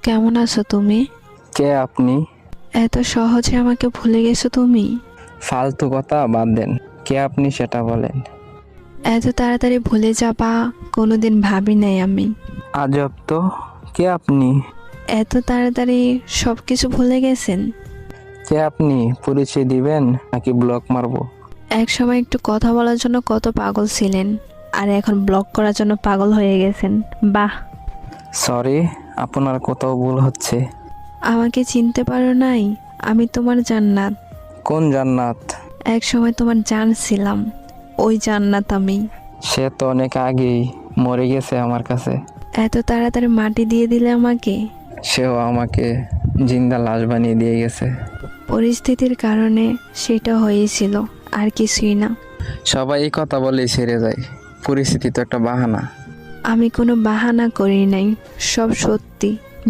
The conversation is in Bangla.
কেমন আছো তুমি? কে আপনি? এত সহজে আমাকে ভুলে গেছো তুমি? ফালতু কথা বাদ দেন। কে আপনি সেটা বলেন। এত তাড়াতাড়ি ভুলে যাবা কোনোদিন ভাবি নাই আমি। আজব তো। কে আপনি? এত তাড়াতাড়ি সব কিছু ভুলে গেছেন? কে আপনি? পরিচয় দিবেন নাকি ব্লক মারবো? এক সময় একটু কথা বলার জন্য কত পাগল ছিলেন, আর এখন ব্লক করার জন্য পাগল হয়ে গেছেন। বাহ! সরি, আপনার কোথাও ভুল হচ্ছে। আমাকে চিনতে পারো নাই? আমি তোমার জান্নাত। কোন জান্নাত? এক সময় তোমার জান ছিলাম, ওই জান্নাত আমি। সে তো অনেক আগেই মরে গেছে আমার কাছে। এত তাড়াতাড়ি মাটি দিয়ে দিলে আমাকে। সেও আমাকে জিন্দা লাশ বানিয়ে দিয়ে গেছে। পরিস্থিতির কারণে সেটা হয়েছিল, আর কিছুই না। সবাই এই কথা বলেই ছেড়ে যায়। পরিস্থিতি তো একটা বাহানা। আমি কোনো বাহানা করি নাই, সব সত্যি।